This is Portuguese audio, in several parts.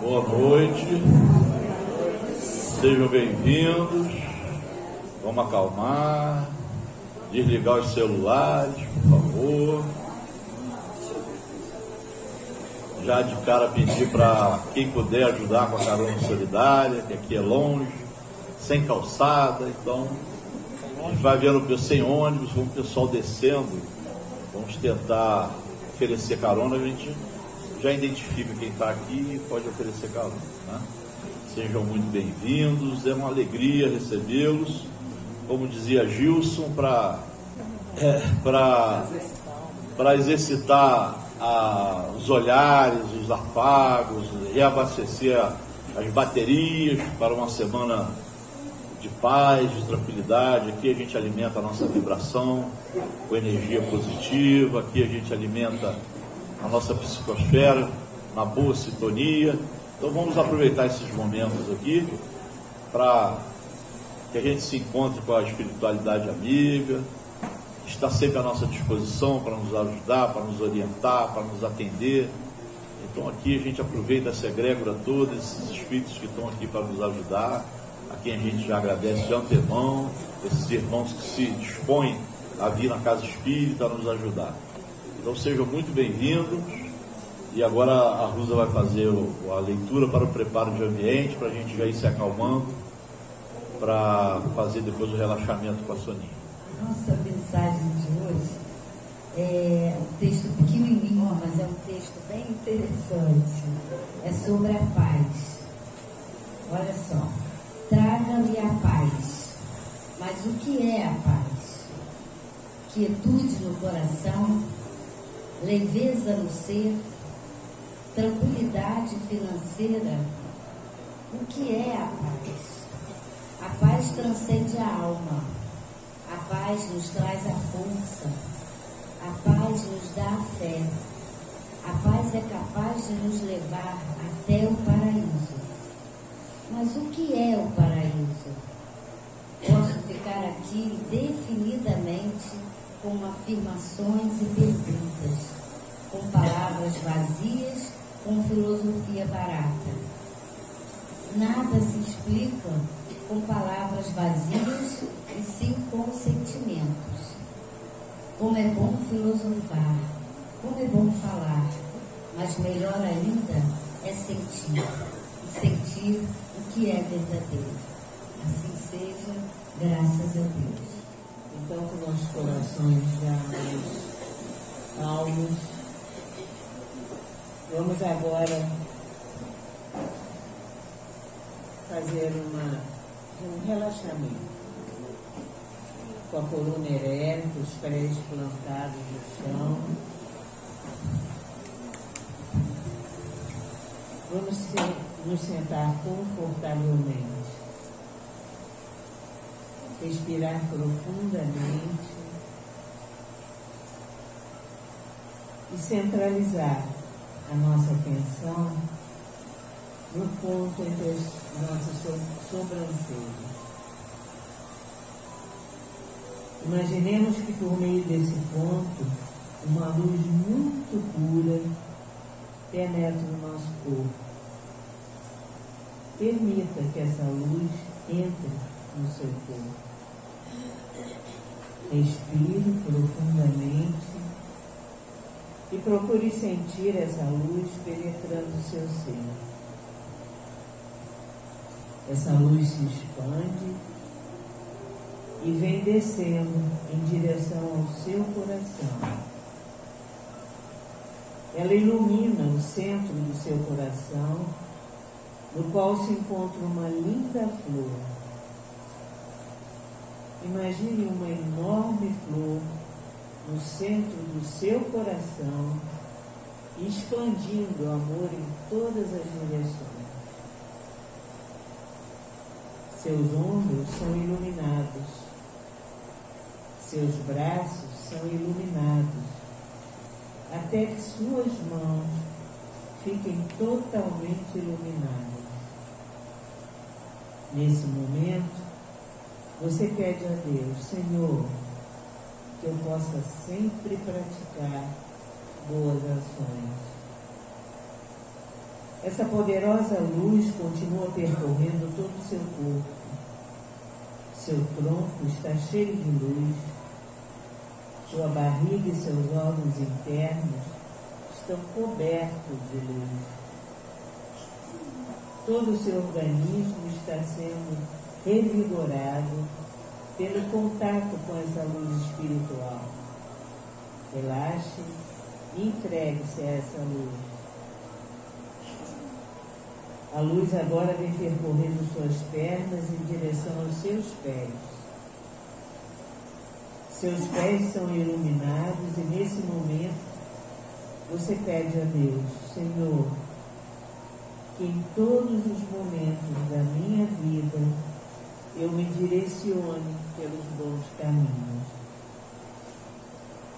Boa noite, sejam bem-vindos. Vamos acalmar, desligar os celulares, por favor. Já de cara pedir para quem puder ajudar com a carona solidária, que aqui é longe, sem calçada, então a gente vai vendo sem ônibus, vamos o pessoal descendo, vamos tentar oferecer carona, a gente já identifica quem está aqui e pode oferecer carona, né? Sejam muito bem-vindos, é uma alegria recebê-los, como dizia Gilson, para exercitar os olhares, os afagos, reabastecer as baterias para uma semana de paz, de tranquilidade. Aqui a gente alimenta a nossa vibração com energia positiva, aqui a gente alimenta a nossa psicosfera na boa sintonia. Então vamos aproveitar esses momentos aqui para que a gente se encontre com a espiritualidade amiga, que está sempre à nossa disposição para nos ajudar, para nos orientar, para nos atender. Então aqui a gente aproveita essa egrégora toda, esses espíritos que estão aqui para nos ajudar, a quem a gente já agradece de antemão, esses irmãos que se dispõem a vir na casa espírita a nos ajudar. Então sejam muito bem-vindos. E agora a Rosa vai fazer a leitura para o preparo de ambiente, para a gente já ir se acalmando, para fazer depois o relaxamento com a Soninha. Nossa mensagem de hoje é um texto pequenininho, mas é um texto bem interessante. É sobre a paz. Olha só. Traga-lhe a paz. Mas o que é a paz? Quietude no coração, leveza no ser, tranquilidade financeira. O que é a paz? A paz transcende a alma. A paz nos traz a força. A paz nos dá a fé. A paz é capaz de nos levar até o paraíso. Mas o que é o paraíso? Posso ficar aqui definidamente com afirmações e perguntas, com palavras vazias, com filosofia barata. Nada se explica com palavras vazias e sim com sentimentos. Como é bom filosofar, como é bom falar, mas melhor ainda é sentir, e sentir o que é verdadeiro. Assim seja, graças a Deus. Então, com nossos corações já calmos, vamos agora fazer um relaxamento. Com a coluna ereta, os pés plantados no chão. Vamos nos sentar confortavelmente. Respirar profundamente e centralizar a nossa atenção no ponto entre as nossas sobrancelhas. Imaginemos que por meio desse ponto, uma luz muito pura penetra no nosso corpo. Permita que essa luz entre no seu corpo. Respire profundamente e procure sentir essa luz penetrando o seu ser. Essa luz se expande e vem descendo em direção ao seu coração. Ela ilumina o centro do seu coração, no qual se encontra uma linda flor. Imagine uma enorme flor no centro do seu coração, expandindo o amor em todas as direções. Seus ombros são iluminados. Seus braços são iluminados, até que suas mãos fiquem totalmente iluminadas. Nesse momento, você pede a Deus: Senhor, que eu possa sempre praticar boas ações. Essa poderosa luz continua percorrendo todo o seu corpo. Seu tronco está cheio de luz. Sua barriga e seus órgãos internos estão cobertos de luz. Todo o seu organismo está sendo revigorado pelo contato com essa luz espiritual. Relaxe e entregue-se a essa luz. A luz agora vem percorrendo suas pernas em direção aos seus pés. Seus pés são iluminados e nesse momento você pede a Deus: Senhor, que em todos os momentos da minha vida eu me direcione pelos bons caminhos.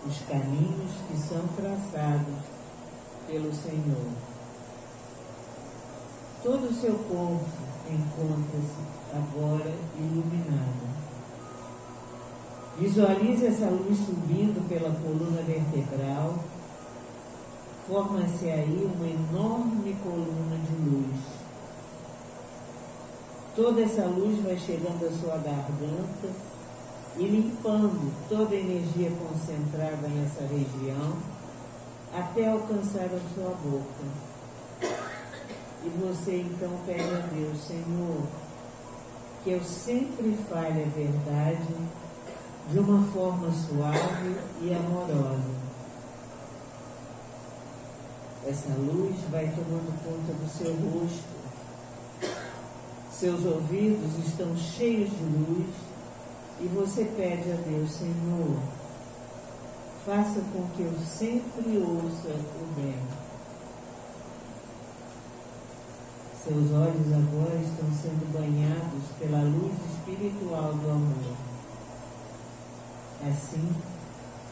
Os caminhos que são traçados pelo Senhor. Todo o seu corpo encontra-se agora iluminado. Visualize essa luz subindo pela coluna vertebral. Forma-se aí uma enorme coluna de luz. Toda essa luz vai chegando à sua garganta e limpando toda a energia concentrada nessa região até alcançar a sua boca. E você então pede a Deus: Senhor, que eu sempre fale a verdade de uma forma suave e amorosa. Essa luz vai tomando conta do seu rosto. Seus ouvidos estão cheios de luz e você pede a Deus: Senhor, faça com que eu sempre ouça o bem. Seus olhos agora estão sendo banhados pela luz espiritual do amor. Assim,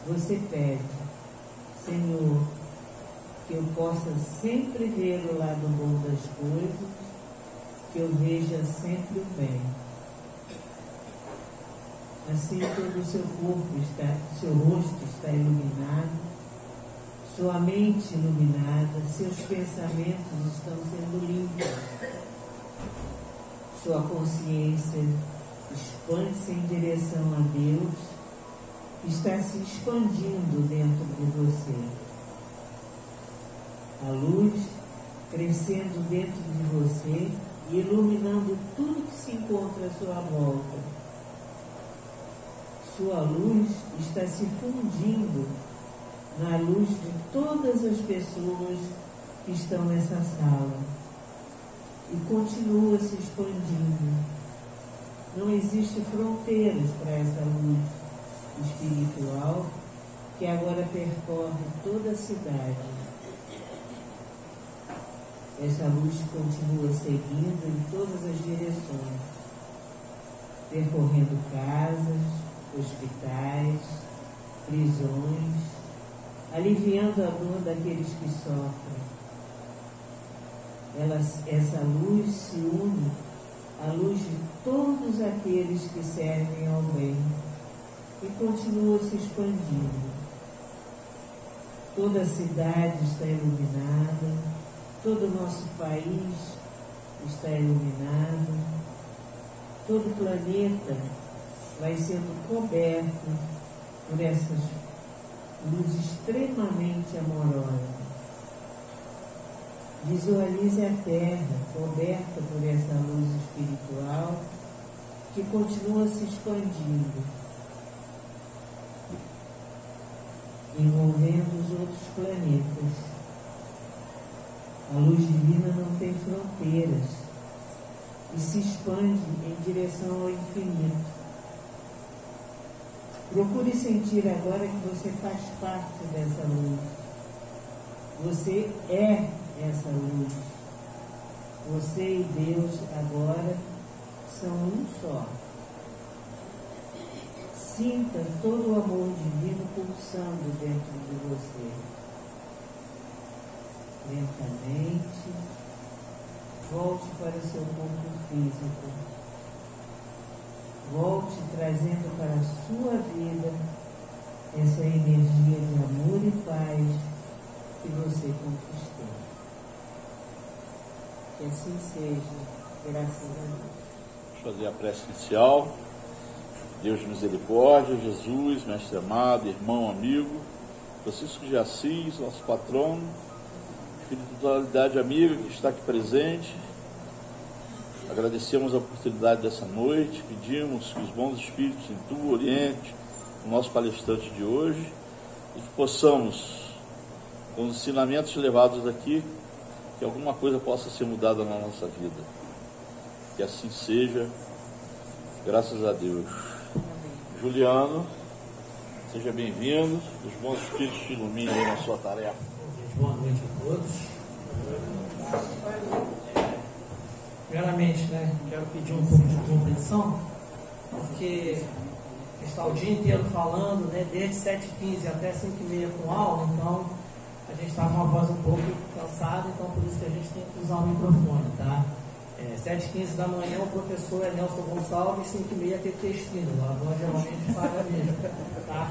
você pede: Senhor, que eu possa sempre ver o lado bom das coisas, que eu veja sempre o bem. Assim todo o seu corpo seu rosto está iluminado, sua mente iluminada, seus pensamentos estão sendo limpos. Sua consciência expande-se em direção a Deus, está se expandindo dentro de você. A luz crescendo dentro de você e iluminando tudo que se encontra à sua volta. Sua luz está se fundindo na luz de todas as pessoas que estão nessa sala e continua se expandindo. Não existe fronteiras para essa luz espiritual que agora percorre toda a cidade. Essa luz continua seguindo em todas as direções, percorrendo casas, hospitais, prisões, aliviando a dor daqueles que sofrem. Essa luz se une à luz de todos aqueles que servem ao bem e continua se expandindo. Toda a cidade está iluminada, todo o nosso país está iluminado, todo o planeta vai sendo coberto por essas luzes extremamente amorosas. Visualize a Terra coberta por essa luz espiritual que continua se expandindo, envolvendo os outros planetas. A luz divina não tem fronteiras e se expande em direção ao infinito. Procure sentir agora que você faz parte dessa luz. Você é essa luz. Você e Deus agora são um só. Sinta todo o amor divino pulsando dentro de você. Lentamente, volte para o seu corpo físico. Volte trazendo para a sua vida essa energia de amor e paz que você conquistou. Que assim seja. Graças a Deus. Vamos fazer a prece inicial. Deus de misericórdia, Jesus, mestre amado, irmão, amigo, Francisco de Assis, nosso patrono, espiritualidade amiga que está aqui presente. Agradecemos a oportunidade dessa noite, pedimos que os bons espíritos intuam, oriente o nosso palestrante de hoje e que possamos, com os ensinamentos levados aqui, que alguma coisa possa ser mudada na nossa vida. Que assim seja, graças a Deus. Juliano, seja bem-vindo, os bons espíritos te iluminem aí na sua tarefa. Boa noite a todos. Primeiramente, quero pedir um pouco de compreensão, porque está o dia inteiro falando, desde 7h15 até 5h30 com aula, então a gente está com uma voz um pouco cansada, então por isso que a gente tem que usar o microfone, tá? 7h15 da manhã o professor é Nelson Gonçalves, 5h30 é Testino, a voz geralmente falha mesmo, tá?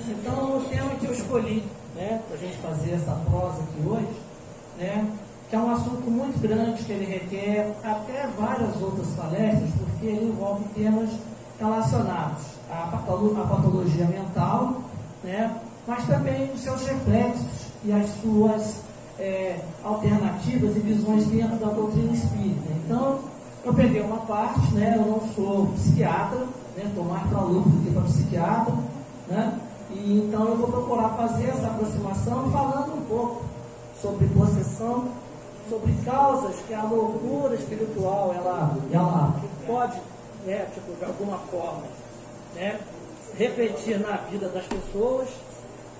Então o tema que eu escolhi, para a gente fazer essa prosa aqui hoje, que é um assunto muito grande, que ele requer até várias outras palestras, porque ele envolve temas relacionados à patologia mental, mas também os seus reflexos e as suas alternativas e visões dentro da doutrina espírita. Então, eu peguei uma parte, eu não sou psiquiatra, estou mais para luta do que para psiquiatra, e então eu vou procurar fazer essa aproximação falando um pouco sobre possessão, sobre causas que a loucura espiritual ela pode, de alguma forma, refletir na vida das pessoas,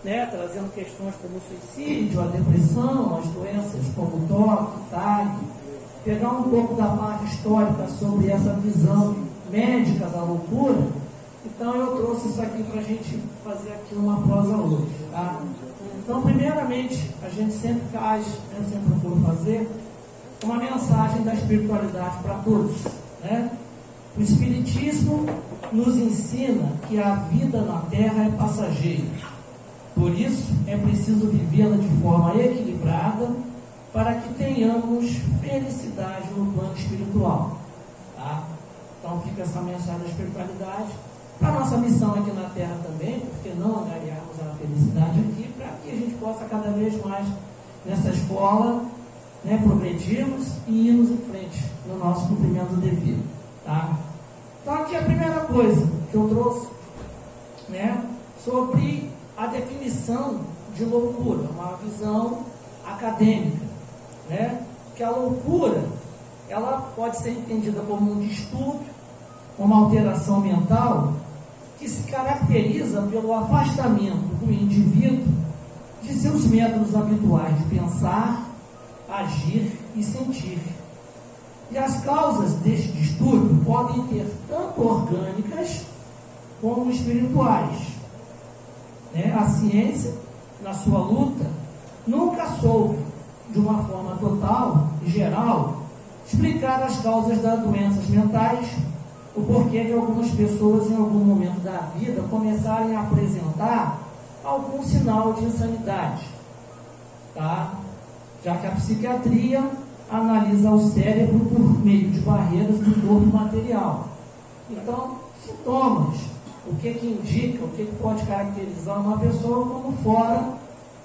trazendo questões como o suicídio, a depressão, as doenças como o toque, TAG, pegar um pouco da parte histórica sobre essa visão médica da loucura. Então eu trouxe isso aqui para a gente fazer aqui uma prosa hoje, tá? Então, primeiramente, a gente sempre faz, eu sempre procuro fazer uma mensagem da espiritualidade para todos, O Espiritismo nos ensina que a vida na Terra é passageira. Por isso, é preciso vivê-la de forma equilibrada para que tenhamos felicidade no plano espiritual. Tá? Então, fica essa mensagem da espiritualidade. Para a nossa missão aqui na Terra também, porque não angariarmos a felicidade aqui, para que a gente possa cada vez mais, nessa escola, progredirmos e irmos em frente no nosso cumprimento devido. Tá? Então, aqui a primeira coisa que eu trouxe, sobre a definição de loucura, uma visão acadêmica, que a loucura, ela pode ser entendida como um distúrbio, uma alteração mental que se caracteriza pelo afastamento do indivíduo de seus métodos habituais de pensar, agir e sentir. E as causas deste distúrbio podem ter tanto orgânicas como espirituais. A ciência, na sua luta, nunca soube, de uma forma total e geral, explicar as causas das doenças mentais, o porquê de algumas pessoas, em algum momento da vida, começarem a apresentar algum sinal de insanidade. Tá? Já que a psiquiatria analisa o cérebro por meio de barreiras do corpo material. Então, sintomas, o que indica, o que pode caracterizar uma pessoa como fora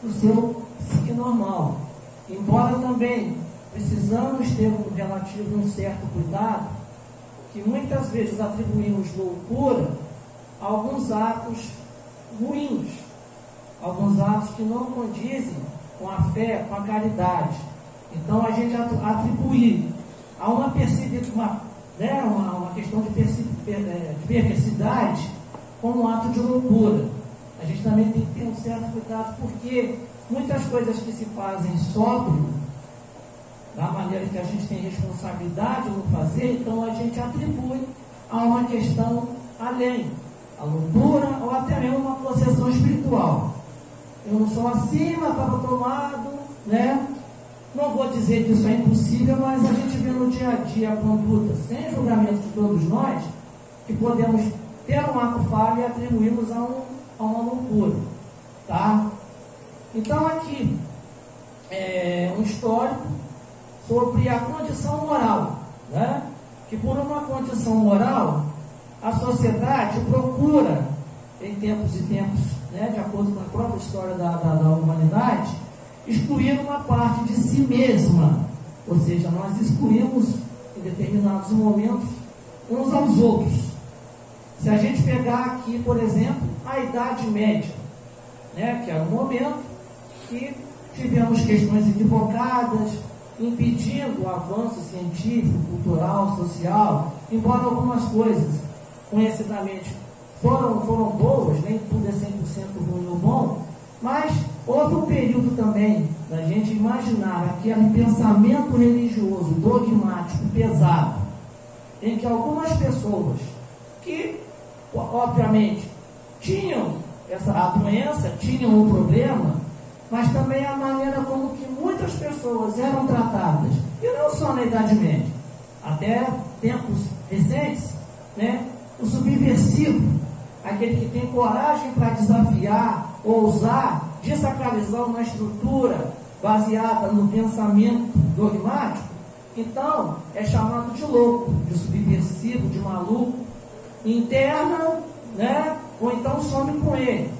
do seu psique normal. Embora também precisamos ter um certo cuidado, que muitas vezes atribuímos loucura a alguns atos ruins, alguns atos que não condizem com a fé, com a caridade. Então a gente atribuir a uma questão de perversidade como um ato de loucura. A gente também tem que ter um certo cuidado, porque muitas coisas que se fazem sóbrio, da maneira que a gente tem responsabilidade no fazer, então a gente atribui a uma questão além, a loucura ou até mesmo uma possessão espiritual. Eu não sou acima, estava tomado, Não vou dizer que isso é impossível, mas a gente vê no dia a dia a conduta, sem julgamento de todos nós, que podemos ter um ato falho e atribuirmos a uma loucura. Tá? Então aqui, um histórico sobre a condição moral, né? Que por uma condição moral, a sociedade procura, em tempos e tempos, né, de acordo com a própria história da humanidade, excluir uma parte de si mesma. Ou seja, nós excluímos, em determinados momentos, uns aos outros. Se a gente pegar aqui, por exemplo, a Idade Média, né, que era um momento que tivemos questões equivocadas, impedindo o avanço científico, cultural, social, embora algumas coisas, conhecidamente, foram boas, nem tudo é 100% ruim ou bom, mas houve um período também da gente imaginar aquele pensamento religioso, dogmático, pesado, em que algumas pessoas que, obviamente, tinham a doença, tinham o problema, mas também a maneira como que muitas pessoas eram tratadas, e não só na Idade Média, até tempos recentes, né? O subversivo, aquele que tem coragem para desafiar, ousar, desacralizar uma estrutura baseada no pensamento dogmático, então é chamado de louco, de subversivo, de maluco, interna, né? Ou então some com ele.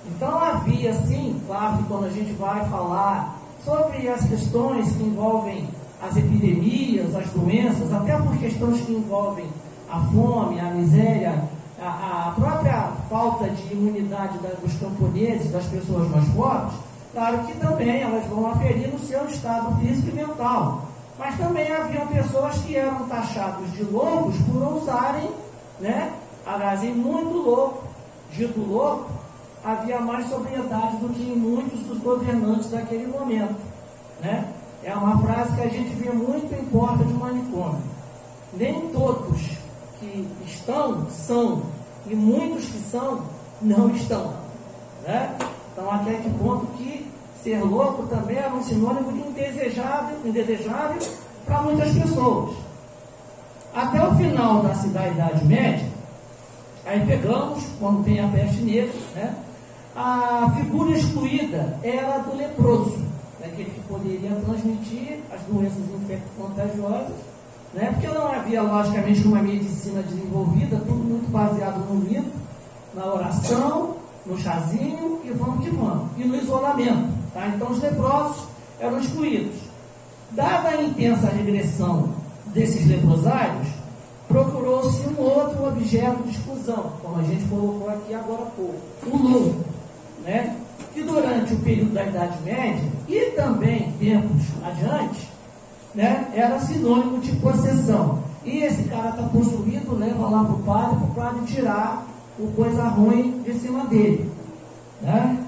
Então havia, sim, claro que quando a gente vai falar sobre as questões que envolvem as epidemias, as doenças, até por questões que envolvem a fome, a miséria, a própria falta de imunidade dos camponeses, das pessoas mais pobres, claro que também elas vão aferir no seu estado físico e mental. Mas também haviam pessoas que eram taxados de loucos por ousarem, né? Aliás, em muito louco, dito louco, havia mais sobriedade do que em muitos dos governantes daquele momento, né? É uma frase que a gente vê muito em porta de manicômio. Nem todos que estão são, e muitos que são não estão, né? Então, até que ponto que ser louco também era um sinônimo de indesejável para muitas pessoas. Até o final da Idade Média, aí pegamos, quando tem a peste negra, né? A figura excluída era do leproso, aquele que poderia transmitir as doenças infecto-contagiosas, né? Porque não havia, logicamente, uma medicina desenvolvida, tudo muito baseado no mito, na oração, no chazinho e vamos que vamos, e no isolamento, tá? Então os leprosos eram excluídos. Dada a intensa regressão desses leprosários, procurou-se um outro objeto de exclusão, como a gente colocou aqui agora há pouco, o louco, né? Que durante o período da Idade Média e também tempos adiante, né, era sinônimo de possessão. E esse cara está possuído, leva lá para o padre tirar o coisa ruim de cima dele, né?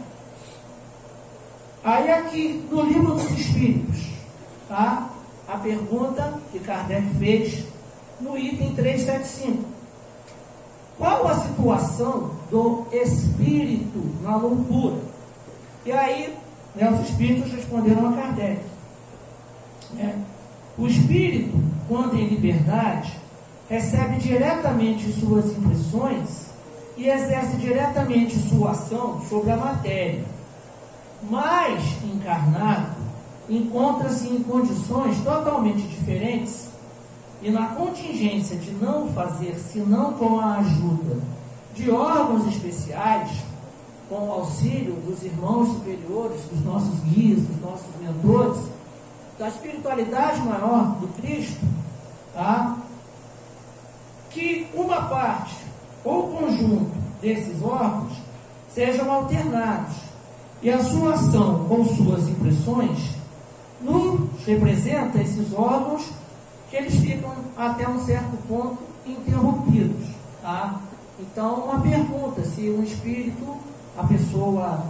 Aí aqui no Livro dos Espíritos, tá? A pergunta que Kardec fez no item 375. Qual a situação do espírito na loucura? E aí, né, os espíritos responderam a Kardec, né? O espírito, quando em liberdade, recebe diretamente suas impressões e exerce diretamente sua ação sobre a matéria. Mas, encarnado, encontra-se em condições totalmente diferentes e na contingência de não fazer senão com a ajuda de órgãos especiais, com o auxílio dos irmãos superiores, dos nossos guias, dos nossos mentores, da espiritualidade maior do Cristo, tá? Que uma parte ou conjunto desses órgãos sejam alternados e a sua ação ou suas impressões nos representa esses órgãos que eles ficam até um certo ponto interrompidos, tá? Então, uma pergunta, se um espírito, a pessoa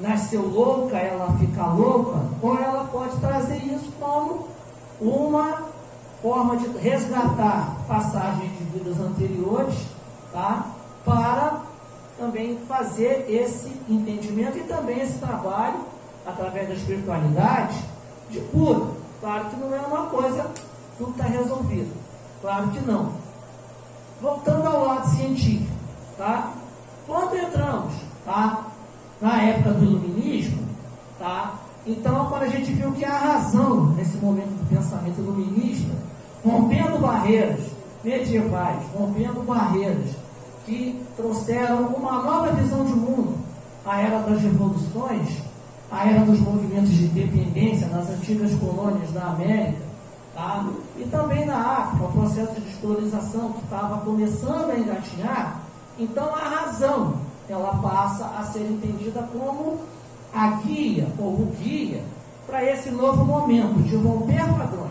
nasceu louca, ela fica louca, ou ela pode trazer isso como uma forma de resgatar passagens de vidas anteriores, tá? Para também fazer esse entendimento e também esse trabalho, através da espiritualidade, de cura. Claro que não é uma coisa, tudo está resolvido. Claro que não. Voltando ao lado científico, tá? Quando entramos, tá, na época do iluminismo, tá, Então, quando a gente viu que a razão, nesse momento do pensamento iluminista, rompendo barreiras medievais, rompendo barreiras que trouxeram uma nova visão de mundo, a era das revoluções, a era dos movimentos de independência nas antigas colônias da América, tá? E também na África, o processo de descolonização que estava começando a engatinhar. Então, a razão, ela passa a ser entendida como a guia, ou o guia, para esse novo momento de romper padrões,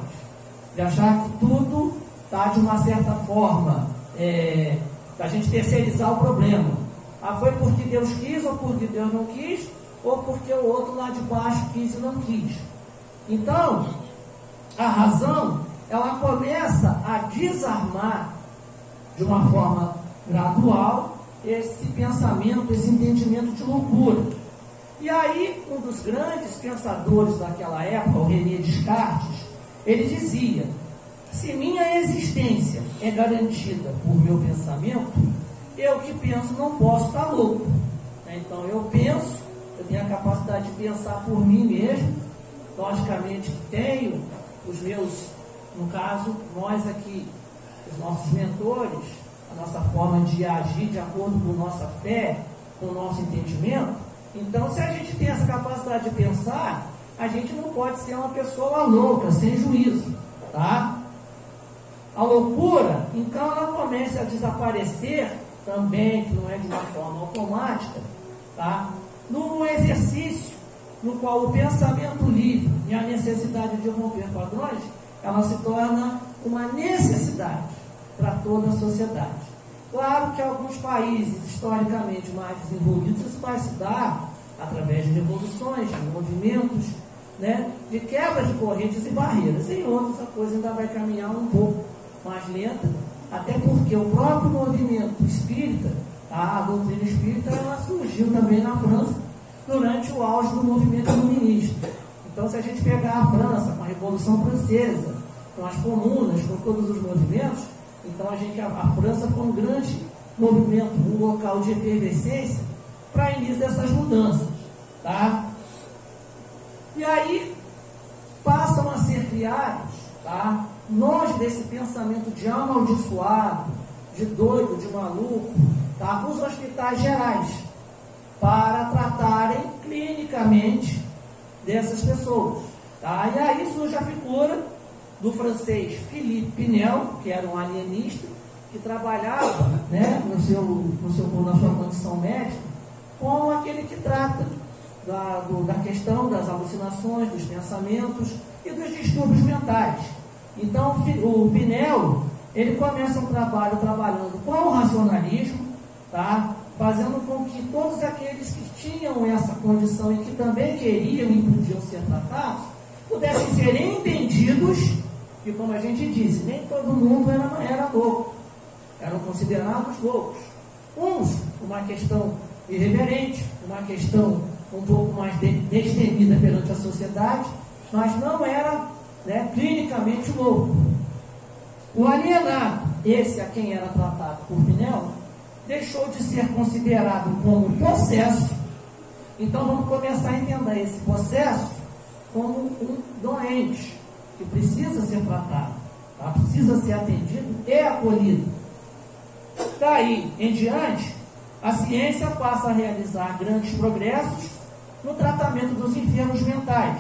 de achar que tudo está de uma certa forma, da gente terceirizar o problema. Foi porque Deus quis, ou porque Deus não quis, ou porque o outro lá de baixo quis e não quis. Então, a razão, ela começa a desarmar de uma forma gradual esse pensamento, esse entendimento de loucura. E aí, um dos grandes pensadores daquela época, o René Descartes, ele dizia: se minha existência é garantida por meu pensamento, eu que penso não posso estar louco. Então eu penso, eu tenho a capacidade de pensar por mim mesmo, logicamente que tenho os meus, no caso, nós aqui, os nossos mentores, a nossa forma de agir de acordo com nossa fé, com o nosso entendimento. Então, se a gente tem essa capacidade de pensar, a gente não pode ser uma pessoa louca, sem juízo, tá? A loucura, então, ela começa a desaparecer também, que não é de uma forma automática, tá? No exercício no qual o pensamento livre e a necessidade de romper padrões, ela se torna uma necessidade para toda a sociedade. Claro que alguns países historicamente mais desenvolvidos, isso vai se dar através de revoluções, de movimentos, né, de quebra de correntes e barreiras. Em outros, a coisa ainda vai caminhar um pouco mais lenta, até porque o próprio movimento espírita, a doutrina espírita, ela surgiu também na França durante o auge do movimento iluminista. Então, se a gente pegar a França com a Revolução Francesa, com as comunas, com todos os movimentos, então a França foi um grande movimento, um local de efervescência para início dessas mudanças, tá? E aí passam a ser criados, tá, nós desse pensamento de amaldiçoado, de doido, de maluco, tá, os hospitais gerais, para tratarem clinicamente dessas pessoas, tá? E aí surge a figura do francês Philippe Pinel, que era um alienista, que trabalhava, né, na sua condição médica, com aquele que trata da questão das alucinações, dos pensamentos e dos distúrbios mentais. Então, o Pinel, ele começa um trabalho trabalhando com o racionalismo, tá? Fazendo com que todos aqueles que tinham essa condição e que também queriam e podiam ser tratados, pudessem ser entendidos, e como a gente disse, nem todo mundo era louco, eram considerados loucos. Uns, uma questão irreverente, uma questão um pouco mais destemida perante a sociedade, mas não era, né, clinicamente louco. O alienado, esse a quem era tratado por Pinel, deixou de ser considerado como possesso. Então vamos começar a entender esse possesso como um doente que precisa ser tratado, tá? Precisa ser atendido e acolhido. Daí em diante, a ciência passa a realizar grandes progressos no tratamento dos enfermos mentais,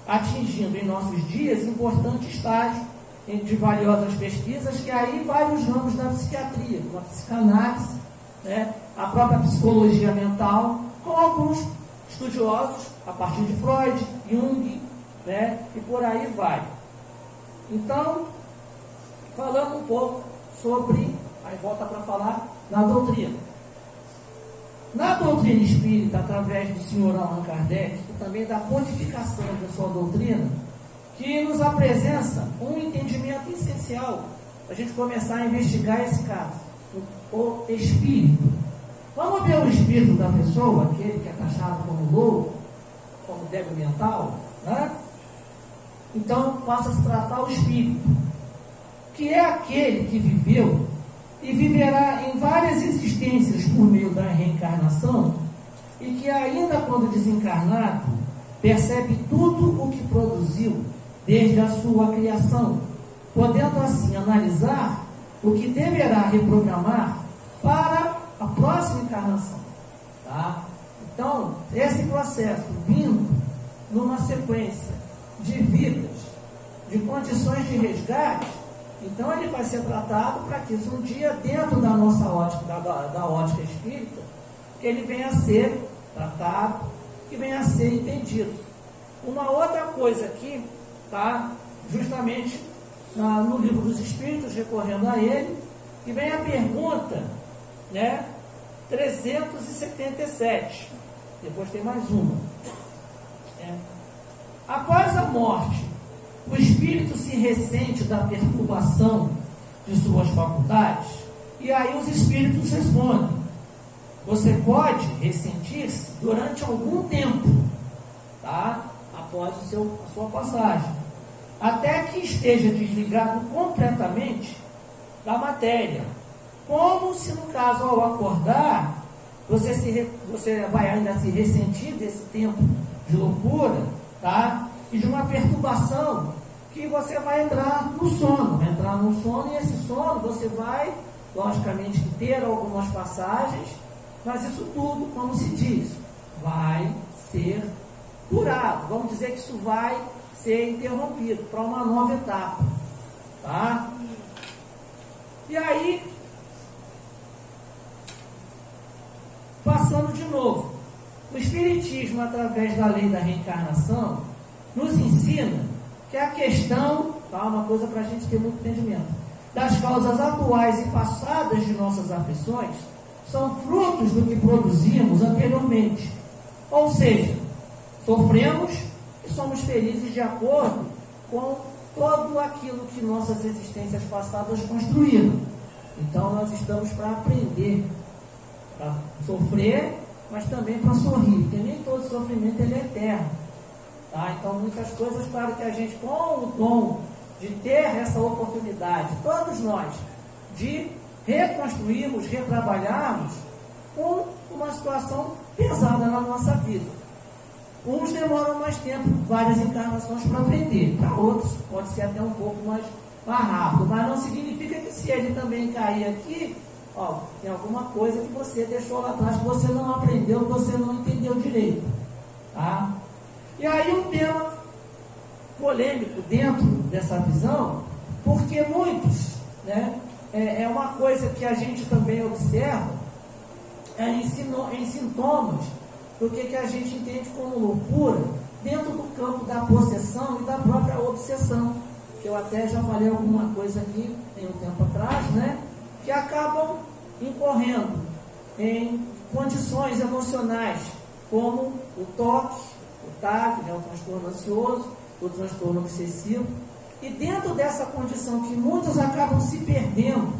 atingindo em nossos dias importante estágio de valiosas pesquisas, que aí vários ramos da psiquiatria, como a psicanálise, né, a própria psicologia mental, com alguns estudiosos, a partir de Freud, Jung, né, e por aí vai. Então, falando um pouco sobre, aí volta para falar na doutrina. Na doutrina espírita, através do senhor Allan Kardec, e também da codificação da sua doutrina, que nos apresenta um entendimento essencial para a gente começar a investigar esse caso, o espírito. Vamos ver o espírito da pessoa, aquele que é taxado como louco, como débil mental, né? Então passa a se tratar o espírito, que é aquele que viveu e viverá em várias existências por meio da reencarnação, e que ainda quando desencarnado percebe tudo o que produziu desde a sua criação, podendo assim analisar o que deverá reprogramar para a próxima encarnação. Tá? Então, esse processo vindo numa sequência de vidas, de condições de resgate, então ele vai ser tratado para que isso um dia, dentro da nossa ótica, da ótica espírita, que ele venha a ser tratado, que venha a ser entendido. Uma outra coisa aqui, tá? Justamente no Livro dos Espíritos, recorrendo a ele, que vem a pergunta, né, 377. Depois tem mais uma. Após a morte, o espírito se ressente da perturbação de suas faculdades? E aí os espíritos respondem: você pode ressentir-se durante algum tempo, tá? Após a sua passagem, até que esteja desligado completamente da matéria, como se no caso ao acordar você vai ainda se ressentir desse tempo de loucura, tá? E de uma perturbação que você vai entrar no sono, e esse sono você vai, logicamente, ter algumas passagens, mas isso tudo, como se diz, vai ser curado. Vamos dizer que isso vai ser interrompido para uma nova etapa, tá? E aí, passando de novo, o Espiritismo, através da lei da reencarnação, nos ensina que a questão, tá, uma coisa para a gente ter muito entendimento, das causas atuais e passadas de nossas aflições são frutos do que produzimos anteriormente. Ou seja, sofremos e somos felizes de acordo com tudo aquilo que nossas existências passadas construíram. Então nós estamos para aprender, para sofrer, mas também para sorrir, porque nem todo sofrimento ele é eterno. Tá? Então muitas coisas, claro que a gente, com o dom de ter essa oportunidade, todos nós, de reconstruirmos, retrabalharmos com uma situação pesada na nossa vida. Uns demoram mais tempo, várias encarnações para aprender, para outros pode ser até um pouco mais rápido, mas não significa que se ele também cair aqui, ó, tem alguma coisa que você deixou lá atrás, que você não aprendeu, que você não entendeu direito. Tá? E aí um tema polêmico dentro dessa visão, porque muitos, né, é uma coisa que a gente também observa em sintomas do que a gente entende como loucura dentro do campo da possessão e da própria obsessão, que eu até já falei alguma coisa aqui tem um tempo atrás, né, que acabam incorrendo em condições emocionais como o toque, o TAC, né, o transtorno ansioso, o transtorno obsessivo, e dentro dessa condição que muitos acabam se perdendo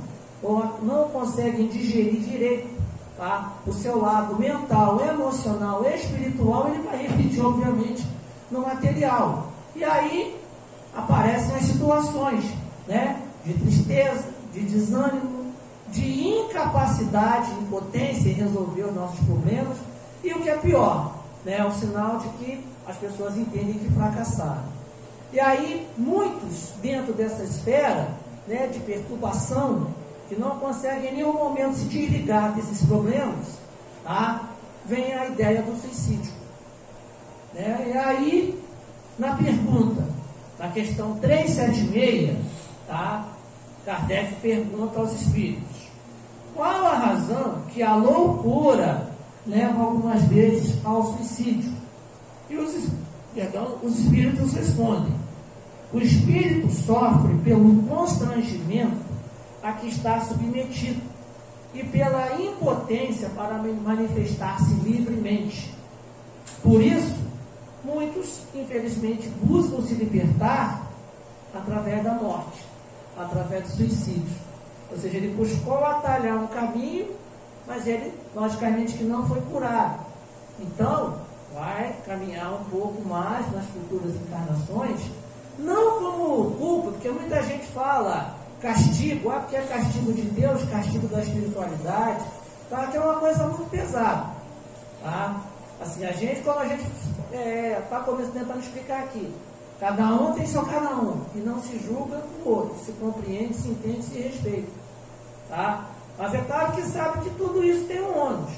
ou não conseguem digerir direito, tá? O seu lado mental, emocional, espiritual, ele vai refletir obviamente no material, e aí aparecem as situações, né, de tristeza, de desânimo, de incapacidade, impotência em resolver os nossos problemas, e o que é pior, né, é um sinal de que as pessoas entendem que fracassaram. E aí, muitos dentro dessa esfera, né, de perturbação, que não conseguem em nenhum momento se desligar desses problemas, tá, vem a ideia do suicídio. Né? E aí, na pergunta, na questão 376, tá, Kardec pergunta aos espíritos: qual a razão que a loucura leva algumas vezes ao suicídio? E os espíritos respondem: o espírito sofre pelo constrangimento a que está submetido e pela impotência para manifestar-se livremente. Por isso, muitos, infelizmente, buscam se libertar através da morte, através do suicídio. Ou seja, ele buscou atalhar um caminho, mas ele, logicamente, que não foi curado. Então, vai caminhar um pouco mais nas futuras encarnações, não como culpa, porque muita gente fala castigo, porque é castigo de Deus, castigo da espiritualidade, tá? Que é uma coisa muito pesada, tá? Assim, a gente, quando a gente está tentando explicar aqui, cada um tem seu cada um, e não se julga o outro, se compreende, se entende, se respeita. Tá? Mas é claro que sabe que tudo isso tem um ônus.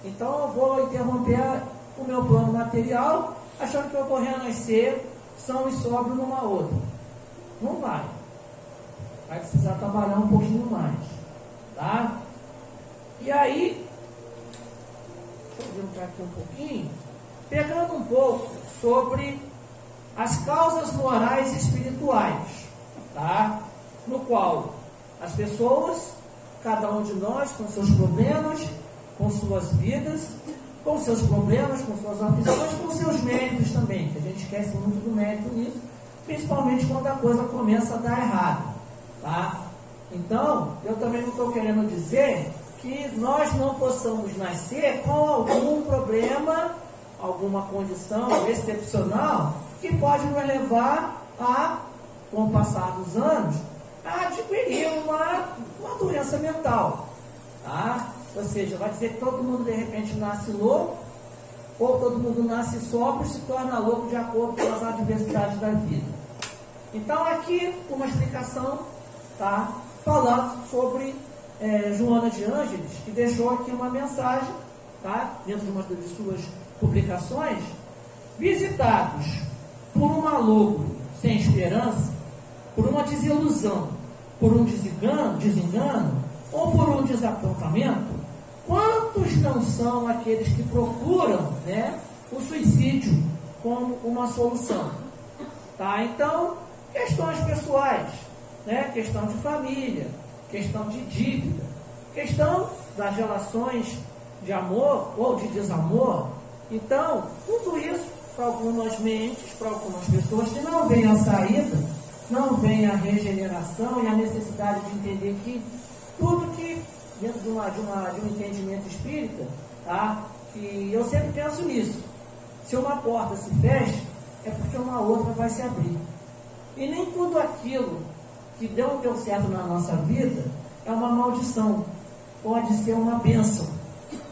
Então eu vou interromper o meu plano material, achando que eu vou renascer são e sóbrio numa outra. Não vai. Vai precisar trabalhar um pouquinho mais. Tá? E aí, deixa eu adiantar aqui um pouquinho, pegando um pouco sobre as causas morais e espirituais, tá? No qual as pessoas, cada um de nós, com seus problemas, com suas vidas, com seus problemas, com suas aflições, com seus méritos também, que a gente esquece muito do mérito nisso, principalmente quando a coisa começa a dar errado, tá? Então, eu também não estou querendo dizer que nós não possamos nascer com algum problema, alguma condição excepcional, que pode nos levar a, com o passar dos anos, a adquirir uma doença mental. Tá? Ou seja, vai dizer que todo mundo de repente nasce louco, ou todo mundo nasce sóbrio e se torna louco de acordo com as adversidades da vida. Então aqui uma explicação, tá? Falando sobre Joana de Ângeles, que deixou aqui uma mensagem, tá? Dentro de uma de suas publicações: visitados por um malogro sem esperança, por uma desilusão, por um desengano ou por um desapontamento, quantos não são aqueles que procuram, né, o suicídio como uma solução? Tá? Então, questões pessoais, né, questão de família, questão de dívida, questão das relações de amor ou de desamor. Então, tudo isso, para algumas mentes, para algumas pessoas que não veem a saída, não veem a regeneração e a necessidade de entender que tudo que, dentro de um entendimento espírita, tá? Que eu sempre penso nisso. Se uma porta se fecha, é porque uma outra vai se abrir. E nem tudo aquilo que não deu certo na nossa vida é uma maldição. Pode ser uma bênção.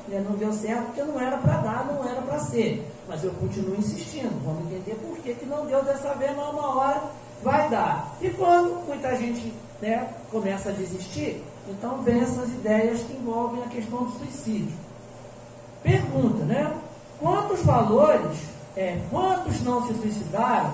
Não deu certo porque não era para dar, não era para ser. Mas eu continuo insistindo. Vamos entender por que não deu dessa vez, mas uma hora vai dar. E quando muita gente, né, começa a desistir, então vem essas ideias que envolvem a questão do suicídio. Pergunta, né? Quantos não se suicidaram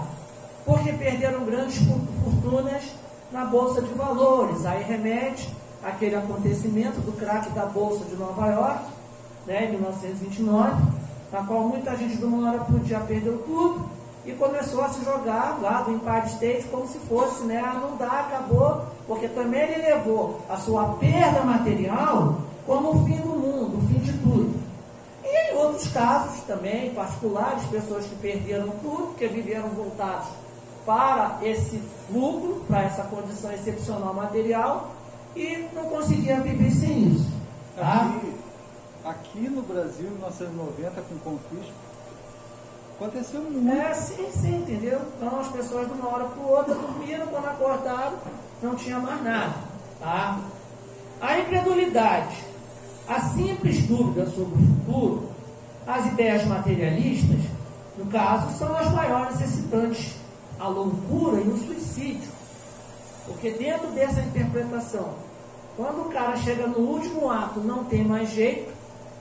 porque perderam grandes fortunas na Bolsa de Valores? Aí remete àquele acontecimento do craque da Bolsa de Nova York, né, em 1929, na qual muita gente de uma hora para o dia perdeu tudo e começou a se jogar lá do Empire State como se fosse, né, não dá, acabou, porque também ele levou a sua perda material como o fim do mundo, o fim de tudo. E em outros casos também, particulares, pessoas que perderam tudo, que viveram voltados para esse lucro, para essa condição excepcional material, e não conseguiam viver sem isso. Tá? Aqui no Brasil, em 1990, com o confisco, aconteceu muito. Sim, entendeu? Então as pessoas de uma hora para outra dormiram, quando acordaram, não tinha mais nada. Tá? A incredulidade, a simples dúvida sobre o futuro, as ideias materialistas, no caso, são as maiores excitantes, a loucura e o suicídio. Porque dentro dessa interpretação, quando o cara chega no último ato, não tem mais jeito,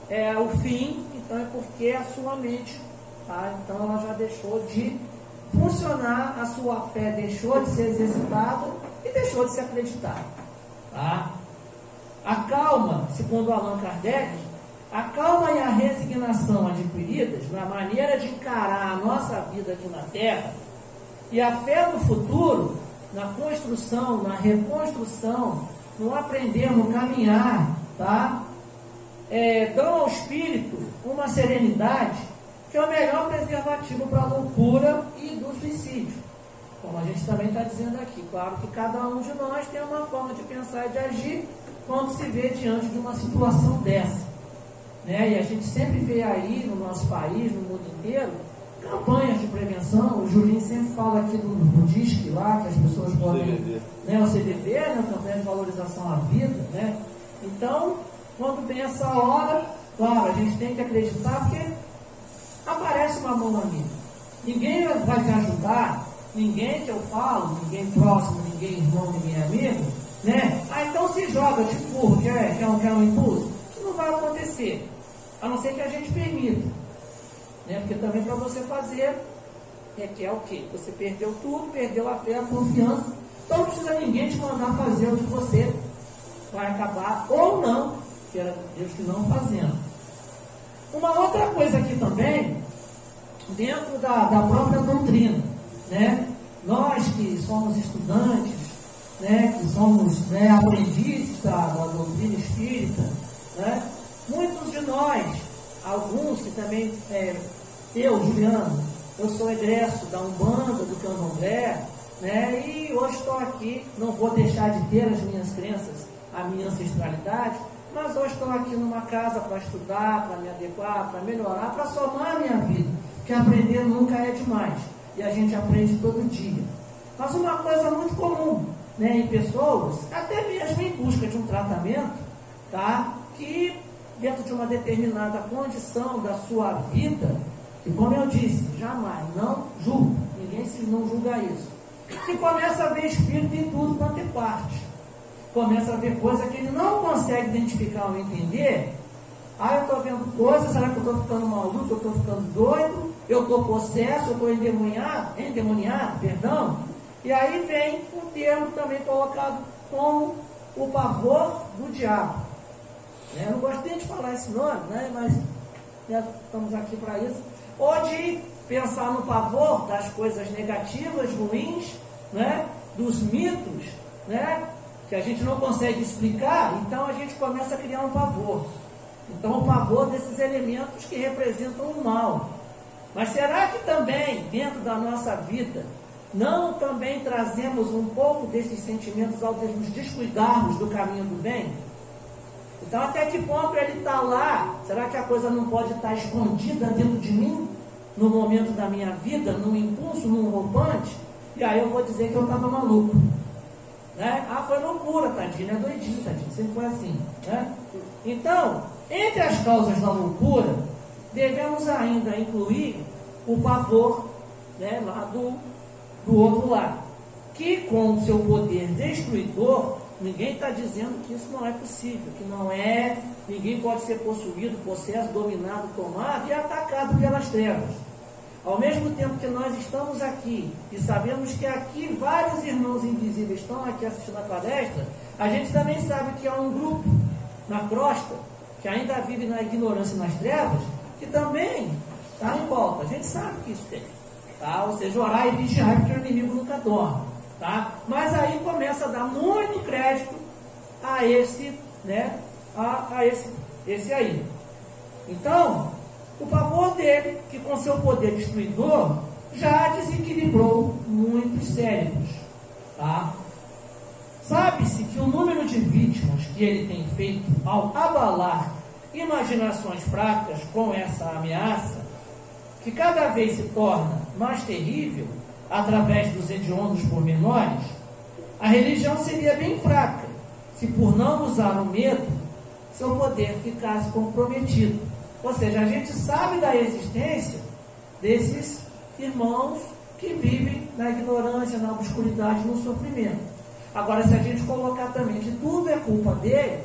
é o fim, então é porque a sua mente, tá? Então ela já deixou de funcionar, a sua fé deixou de ser exercitada e deixou de se acreditar. Tá? A calma, segundo Allan Kardec, a calma e a resignação adquiridas na maneira de encarar a nossa vida aqui na Terra e a fé no futuro, na construção, na reconstrução, no aprender, no caminhar, tá? Dão ao espírito uma serenidade que é o melhor preservativo para a loucura e do suicídio. Como a gente também está dizendo aqui, claro que cada um de nós tem uma forma de pensar e de agir quando se vê diante de uma situação dessa. Né? E a gente sempre vê aí no nosso país, no mundo inteiro, campanhas de prevenção. O Julinho sempre fala aqui do DISC lá, que as pessoas podem... Né, o CVV, né, a campanha de valorização à vida. Né? Então, quando vem essa hora, claro, a gente tem que acreditar, porque aparece uma mão amiga. Ninguém vai te ajudar, ninguém que eu falo, ninguém próximo, ninguém irmão, ninguém amigo, né? Então se joga, te empurra, quer um impulso. Isso não vai acontecer, a não ser que a gente permita, né? Porque também para você fazer, que é o quê? Você perdeu tudo, perdeu a fé, a confiança, então não precisa ninguém te mandar fazer o que você vai acabar, ou não, que era Deus que não fazendo. Uma outra coisa aqui também, dentro da própria doutrina, né? Nós que somos estudantes, né? Que somos, né, aprendizes da doutrina espírita, né? Muitos de nós, alguns que também, eu, Juliano, eu sou egresso da Umbanda, do Candomblé, né? E hoje estou aqui, não vou deixar de ter as minhas crenças, a minha ancestralidade, mas hoje estou aqui numa casa para estudar, para me adequar, para melhorar, para somar a minha vida, porque aprender nunca é demais, e a gente aprende todo dia. Mas uma coisa muito comum, né, em pessoas, até mesmo em busca de um tratamento, tá, que dentro de uma determinada condição da sua vida, e como eu disse, jamais, não julgo, ninguém não julga isso, que começa a ver espírito em tudo quanto é parte. Começa a ver coisa que ele não consegue identificar ou entender. Eu estou vendo coisas, será que eu estou ficando maluco, eu estou ficando doido, eu estou possesso, eu estou endemoniado, perdão. E aí vem um termo também colocado como o pavor do diabo. Eu não gosto nem de falar esse nome, né? Mas estamos aqui para isso. Ou de pensar no pavor das coisas negativas, ruins, né? Dos mitos, né? Que a gente não consegue explicar, então a gente começa a criar um pavor. Então o pavor desses elementos que representam o mal. Mas será que também, dentro da nossa vida, não também trazemos um pouco desses sentimentos ao nos descuidarmos do caminho do bem? Então até que ponto ele está lá? Será que a coisa não pode estar escondida dentro de mim? No momento da minha vida, num impulso, num rompante? E aí eu vou dizer que eu estava maluco. Né? Foi loucura, tadinho, é doidinho, tadinho, sempre foi assim, né? Então, entre as causas da loucura, devemos ainda incluir o pavor, né, lá do outro lado, que com o seu poder destruidor, ninguém está dizendo que isso não é possível, que não é, ninguém pode ser possuído, possesso, dominado, tomado e atacado pelas trevas. Ao mesmo tempo que nós estamos aqui e sabemos que aqui vários irmãos invisíveis estão aqui assistindo a palestra, a gente também sabe que há um grupo na crosta que ainda vive na ignorância e nas trevas, que também está em volta. A gente sabe que isso tem, tá? Ou seja, orar e vigiar, porque o inimigo nunca dorme, tá? Mas aí começa a dar muito crédito a esse, né? A esse aí. Então, o pavor dele, que com seu poder destruidor, já desequilibrou muitos cérebros. Tá? Sabe-se que o número de vítimas que ele tem feito ao abalar imaginações fracas com essa ameaça, que cada vez se torna mais terrível, através dos hediondos pormenores, a religião seria bem fraca, se por não usar o medo, seu poder ficasse comprometido. Ou seja, a gente sabe da existência desses irmãos que vivem na ignorância, na obscuridade, no sofrimento. Agora, se a gente colocar também que tudo é culpa dele,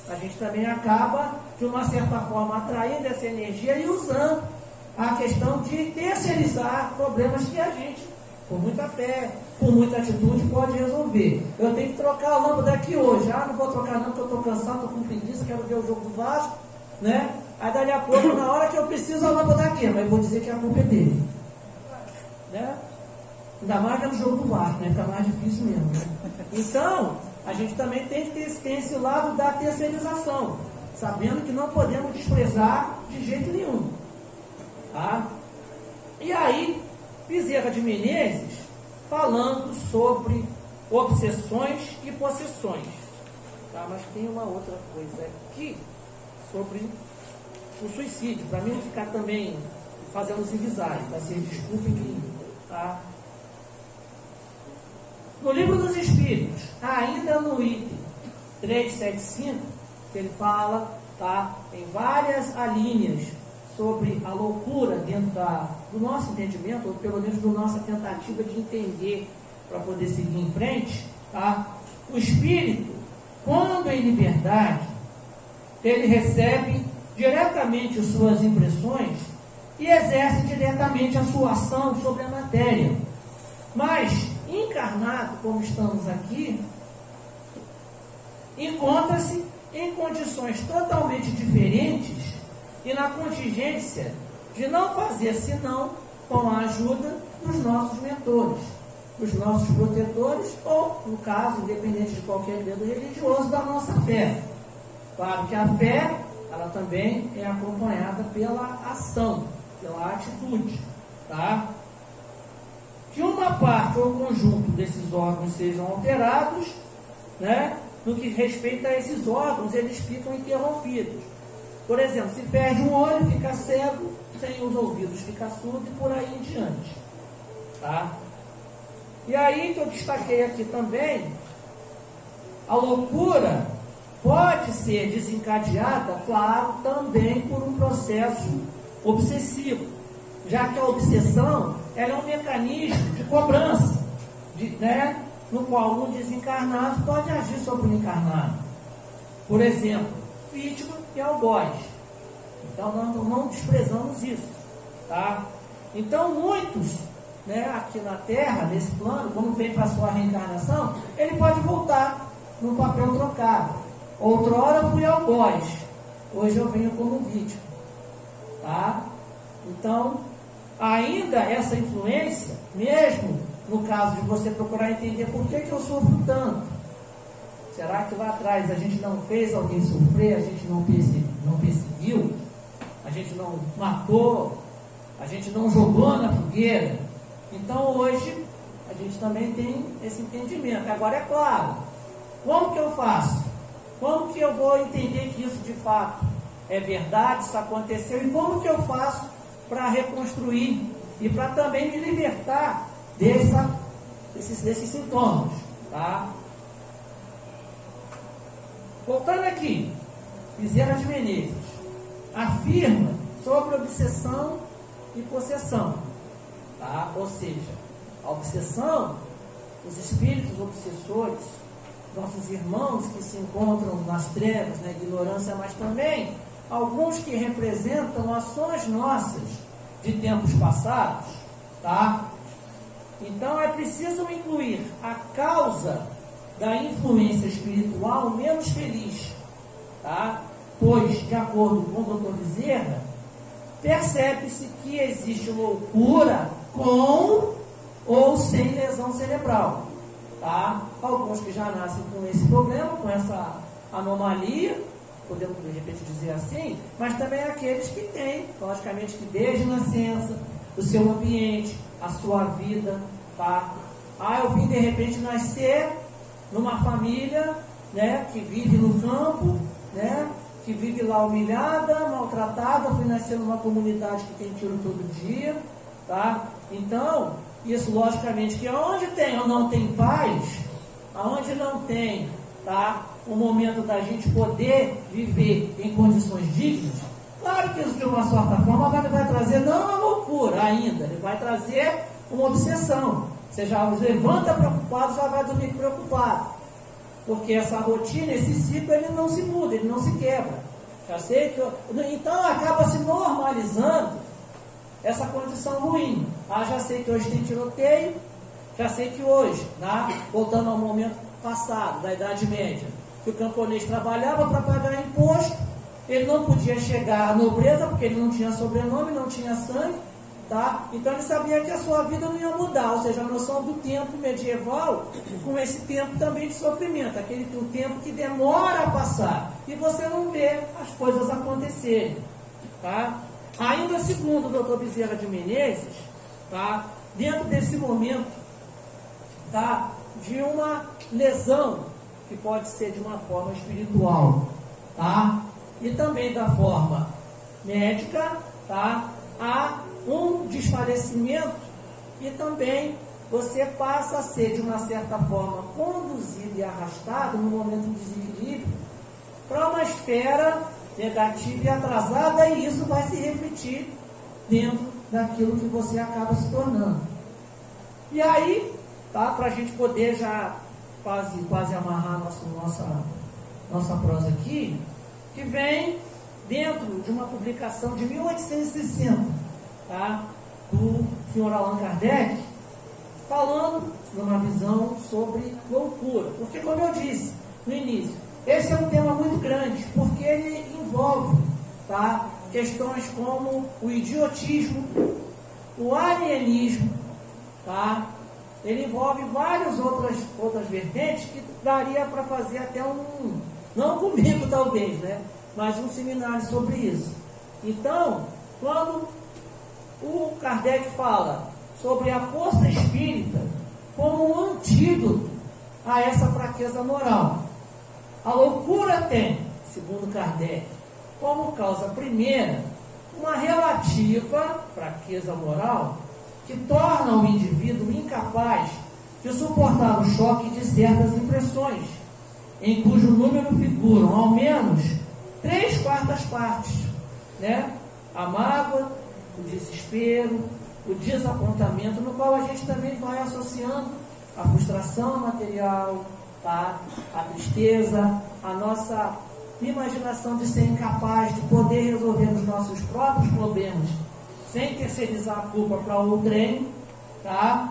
a gente também acaba, de uma certa forma, atraindo essa energia e usando a questão de terceirizar problemas que a gente, com muita fé, com muita atitude, pode resolver. Eu tenho que trocar a lâmpada aqui hoje. Não vou trocar não, porque eu estou cansado, estou com preguiça, quero ver o jogo do Vasco, né? Aí dali a pouco, na hora que eu preciso, a lâmpada aqui, mas eu vou dizer que a culpa é dele, né? Ainda mais no jogo do Vasco, né? Fica mais difícil mesmo, né? Então, a gente também tem que ter esse lado da terceirização, sabendo que não podemos desprezar de jeito nenhum, tá? E aí, Bezerra de Menezes, falando sobre obsessões e possessões, tá? Mas tem uma outra coisa aqui, sobre o suicídio, para mim não ficar também fazendo zigue-zague, tá? Vocês desculpem que, tá? No Livro dos Espíritos, ainda no item 375, que ele fala, tá? Tem várias alíneas sobre a loucura dentro do nosso entendimento, ou pelo menos da nossa tentativa de entender para poder seguir em frente, tá? O espírito, quando em liberdade, ele recebe diretamente as suas impressões e exerce diretamente a sua ação sobre a matéria. Mas, encarnado, como estamos aqui, encontra-se em condições totalmente diferentes e na contingência de não fazer senão com a ajuda dos nossos mentores, dos nossos protetores, ou, no caso, independente de qualquer credo religioso, da nossa fé. Claro que a fé, ela também é acompanhada pela ação, pela atitude, tá? Que uma parte ou conjunto desses órgãos sejam alterados, né? No que respeita a esses órgãos, eles ficam interrompidos. Por exemplo, se perde um olho, fica cego, sem os ouvidos, fica surdo e por aí em diante, tá? E aí que eu destaquei aqui também, a loucura pode ser desencadeada, claro, também por um processo obsessivo, já que a obsessão ela é um mecanismo de cobrança, né, no qual um desencarnado pode agir sobre o encarnado. Por exemplo, vítima e algoz. Então, nós não desprezamos isso, tá? Então, muitos, né, aqui na Terra, nesse plano, quando vem para a sua reencarnação, ele pode voltar no papel trocado. Outrora fui algoz, hoje eu venho como vítima, tá? Então, ainda essa influência, mesmo no caso de você procurar entender por que eu sofro tanto, será que lá atrás a gente não fez alguém sofrer, a gente não perseguiu, a gente não matou, a gente não jogou na fogueira? Então hoje a gente também tem esse entendimento. Agora é claro, como que eu faço? Como que eu vou entender que isso de fato é verdade, isso aconteceu, e como que eu faço para reconstruir e para também me libertar desses sintomas, tá? Voltando aqui, Bezerra de Menezes afirma sobre obsessão e possessão, tá? Ou seja, a obsessão, os espíritos obsessores, nossos irmãos que se encontram nas trevas, na ignorância, mas também alguns que representam ações nossas de tempos passados, tá? Então é preciso incluir a causa da influência espiritual menos feliz, tá? Pois, de acordo com o Dr. Bezerra, percebe-se que existe loucura com ou sem lesão cerebral, tá? Alguns que já nascem com esse problema, com essa anomalia, podemos de repente dizer assim, mas também aqueles que têm, logicamente, que desde nascença, o seu ambiente, a sua vida, tá? Eu vim de repente nascer numa família, né, que vive no campo, né, que vive lá humilhada, maltratada, fui nascer numa comunidade que tem tiro todo dia, tá? Então, isso logicamente que onde tem ou não tem paz, aonde não tem, tá, o momento da gente poder viver em condições dignas, claro que isso de uma certa forma vai trazer não uma loucura ainda, ele vai trazer uma obsessão. Você já levanta preocupado, já vai dormir preocupado, porque essa rotina, esse ciclo, ele não se muda, ele não se quebra. Já sei que então acaba se normalizando essa condição ruim. Já sei que hoje tem tiroteio, já sei que hoje, né, voltando ao momento passado, da Idade Média, que o camponês trabalhava para pagar imposto, ele não podia chegar à nobreza, porque ele não tinha sobrenome, não tinha sangue, tá? Então ele sabia que a sua vida não ia mudar, ou seja, a noção do tempo medieval, com esse tempo também de sofrimento, o tempo que demora a passar, e você não vê as coisas acontecerem, tá? Ainda segundo o Dr. Bezerra de Menezes, tá? Dentro desse momento, tá, de uma lesão, que pode ser de uma forma espiritual, tá? E também da forma médica, tá? Há um desfalecimento e também você passa a ser, de uma certa forma, conduzido e arrastado no momento de desequilíbrio para uma esfera negativa e atrasada, e isso vai se refletir dentro daquilo que você acaba se tornando. E aí, tá, para a gente poder já quase amarrar nossa prosa aqui, que vem dentro de uma publicação de 1860, tá, do senhor Allan Kardec, falando numa visão sobre loucura. Porque, como eu disse no início, esse é um tema muito grande, porque ele envolve, tá, questões como o idiotismo, o alienismo, tá? Ele envolve várias outras vertentes que daria para fazer até não comigo talvez, né? Mas um seminário sobre isso. Então, quando o Kardec fala sobre a força espírita como um antídoto a essa fraqueza moral, a loucura tem, segundo Kardec, como causa primeira uma relativa fraqueza moral que torna o indivíduo incapaz de suportar o choque de certas impressões, em cujo número figuram ao menos 3/4 partes, né? A mágoa, o desespero, o desapontamento, no qual a gente também vai associando a frustração material, tá? A tristeza, a nossa imaginação de ser incapaz de poder resolver os nossos próprios problemas sem terceirizar a culpa para outrem, tá?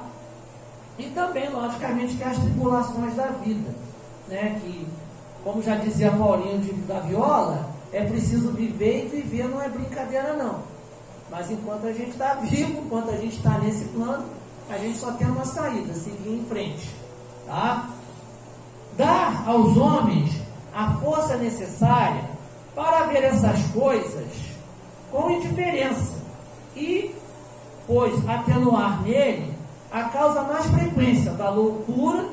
E também, logicamente, que as tribulações da vida, né? Que, como já dizia Paulinho da Viola, é preciso viver, e viver não é brincadeira não. Mas enquanto a gente está vivo, enquanto a gente está nesse plano, a gente só tem uma saída, seguir em frente, tá? Dar aos homens a força necessária para ver essas coisas com indiferença e, pois, atenuar nele a causa mais frequência da loucura,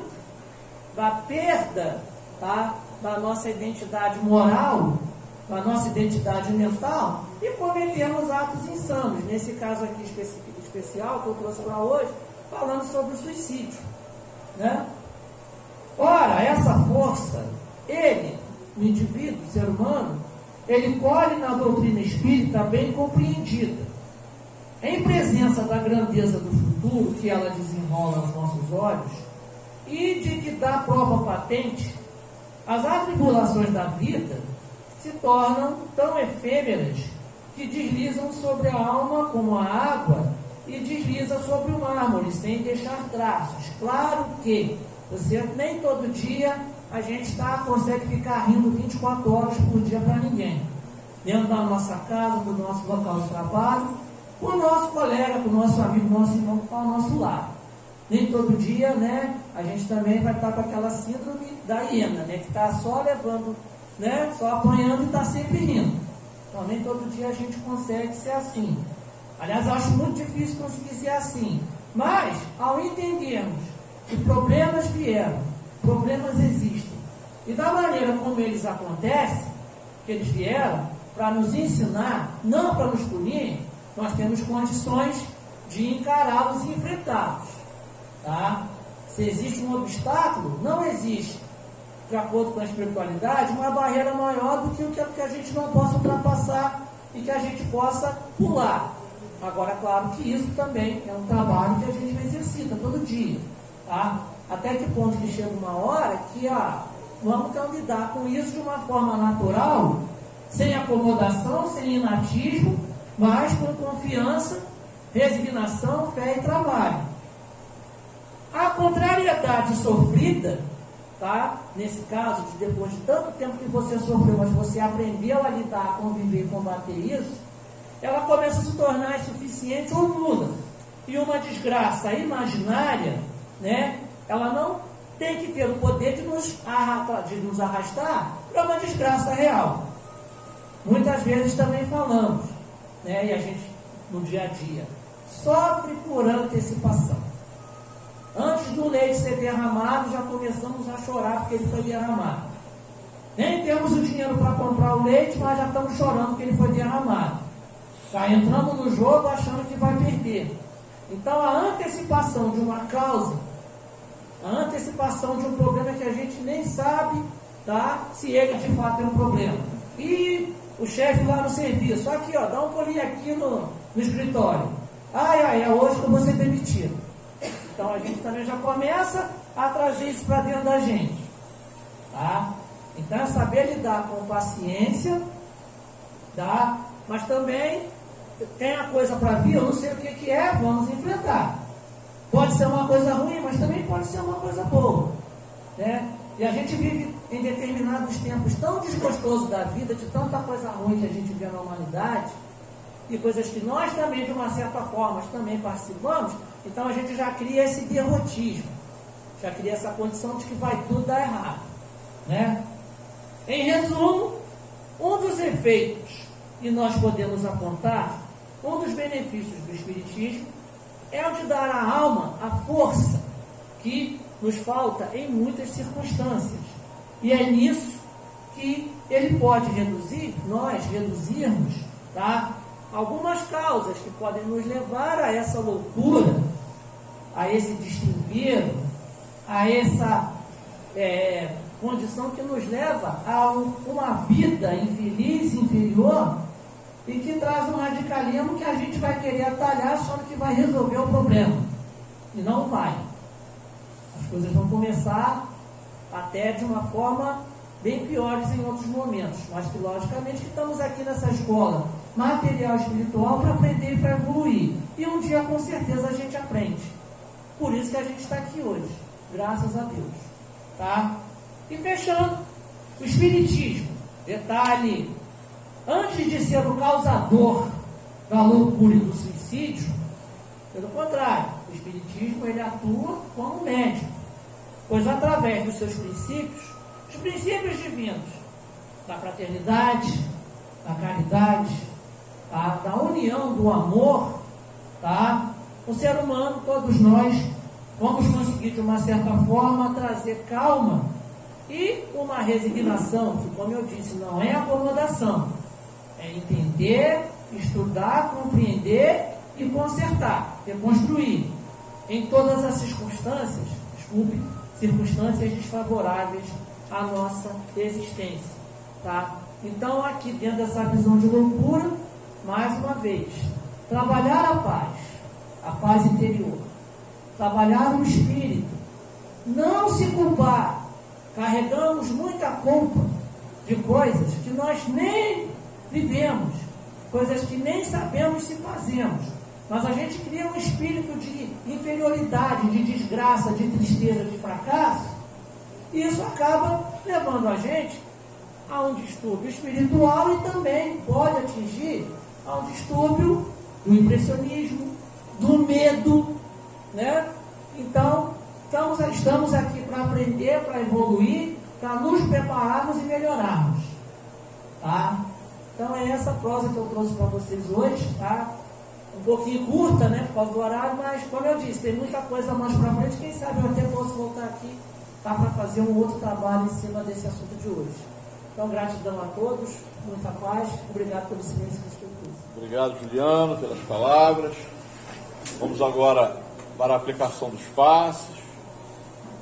da perda, tá, da nossa identidade moral, da nossa identidade mental, e cometermos atos insanos. Nesse caso aqui especial que eu trouxe para hoje, falando sobre o suicídio, né? Ora, essa força, ele, o indivíduo, o ser humano, ele colhe na doutrina espírita bem compreendida, em presença da grandeza do futuro que ela desenrola aos nossos olhos, e de que dá prova patente, as atribulações da vida se tornam tão efêmeras que deslizam sobre a alma como a água e desliza sobre o mármore, sem deixar traços. Claro que nem todo dia a gente consegue ficar rindo 24 horas por dia para ninguém. Dentro da nossa casa, do nosso local de trabalho, com o nosso colega, com o nosso amigo, nosso irmão que está ao nosso lado. Nem todo dia, né, a gente também vai estar com aquela síndrome da hiena, né, que está só levando, né, só apanhando e está sempre rindo. Então, nem todo dia a gente consegue ser assim. Aliás, eu acho muito difícil conseguir ser assim. Mas, ao entendermos que problemas vieram, problemas existem, e da maneira como eles acontecem, que eles vieram, para nos ensinar, não para nos punir, nós temos condições de encará-los e enfrentá-los. Tá? Se existe um obstáculo, não existe, de acordo com a espiritualidade, uma barreira maior do que o que a gente não possa ultrapassar e que a gente possa pular. Agora, claro que isso também é um trabalho que a gente exercita todo dia. Tá? Até que ponto que chega uma hora que vamos então lidar com isso de uma forma natural, sem acomodação, sem inatismo, mas com confiança, resignação, fé e trabalho. A contrariedade sofrida, tá? Nesse caso, depois de tanto tempo que você sofreu, mas você aprendeu a lidar, a conviver e combater isso, ela começa a se tornar insuficiente ou nula. E uma desgraça imaginária, né? Ela não tem que ter o poder de nos arrastar para uma desgraça real. Muitas vezes também falamos, né? E a gente, no dia a dia, sofre por antecipação. Antes do leite ser derramado, já começamos a chorar porque ele foi derramado. Nem temos o dinheiro para comprar o leite, mas já estamos chorando porque ele foi derramado. Está entrando no jogo achando que vai perder. Então, a antecipação de uma causa, a antecipação de um problema que a gente nem sabe, tá, se ele de fato é um problema. E o chefe lá no serviço, aqui ó, dá um pulinho aqui no escritório. É hoje que eu vou ser demitido. Então a gente também já começa a trazer isso para dentro da gente. Tá? Então é saber lidar com paciência, tá? Mas também tem a coisa para vir, eu não sei o que é, vamos enfrentar. Pode ser uma coisa ruim, mas também pode ser uma coisa boa, né? E a gente vive em determinados tempos tão desgostosos da vida, de tanta coisa ruim que a gente vê na humanidade, e coisas que nós também, de uma certa forma, também participamos, então a gente já cria esse derrotismo, já cria essa condição de que vai tudo dar errado, né? Em resumo, um dos efeitos que nós podemos apontar, um dos benefícios do Espiritismo, é o de dar à alma a força que nos falta em muitas circunstâncias. E é nisso que ele pode nós reduzirmos, tá, algumas causas que podem nos levar a essa loucura, a esse destempero, a essa condição que nos leva a uma vida infeliz, inferior, e que traz um radicalismo que a gente vai querer atalhar achando que vai resolver o problema. E não vai. As coisas vão começar até de uma forma bem piores em outros momentos, mas que logicamente que estamos aqui nessa escola material espiritual para aprender e para evoluir. E um dia com certeza a gente aprende. Por isso que a gente está aqui hoje, graças a Deus. Tá? E fechando, o Espiritismo, detalhe, antes de ser o causador da loucura e do suicídio, pelo contrário, o Espiritismo ele atua como médico, pois através dos seus princípios, os princípios divinos, da fraternidade, da caridade, tá? Da união, do amor, tá? O ser humano, todos nós, vamos conseguir de uma certa forma trazer calma e uma resignação, que como eu disse, não é acomodação, é entender, estudar, compreender e consertar, reconstruir em todas as circunstâncias, circunstâncias desfavoráveis à nossa existência, tá? Então aqui dentro dessa visão de loucura, mais uma vez, trabalhar a paz interior, trabalhar o espírito, não se culpar. Carregamos muita culpa de coisas que nós nem vivemos, coisas que nem sabemos se fazemos, mas a gente cria um espírito de inferioridade, de desgraça, de tristeza, de fracasso, e isso acaba levando a gente a um distúrbio espiritual e também pode atingir a um distúrbio do impressionismo, do medo, né? Então, estamos aqui para aprender, para evoluir, para nos prepararmos e melhorarmos, tá? Então é essa prosa que eu trouxe para vocês hoje, tá? Um pouquinho curta, né, por causa do horário, mas como eu disse, tem muita coisa mais para frente, quem sabe eu até posso voltar aqui, tá, para fazer um outro trabalho em cima desse assunto de hoje. Então, gratidão a todos, muita paz, obrigado pelo silêncio que eu fiz. Obrigado, Juliano, pelas palavras. Vamos agora para a aplicação dos passes,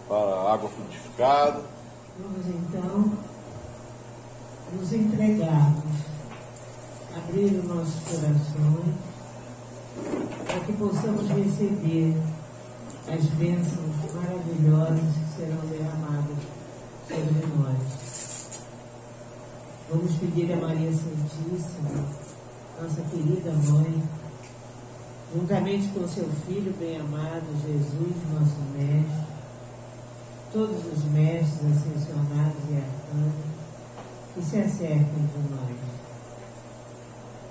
para a água frutificada. Vamos então nos entregarmos, abrir os nossos corações, para que possamos receber as bênçãos maravilhosas que serão derramadas sobre nós. Vamos pedir a Maria Santíssima, nossa querida Mãe, juntamente com seu Filho bem-amado, Jesus, nosso Mestre, todos os mestres ascensionados e arcanos, que se acerquem de nós.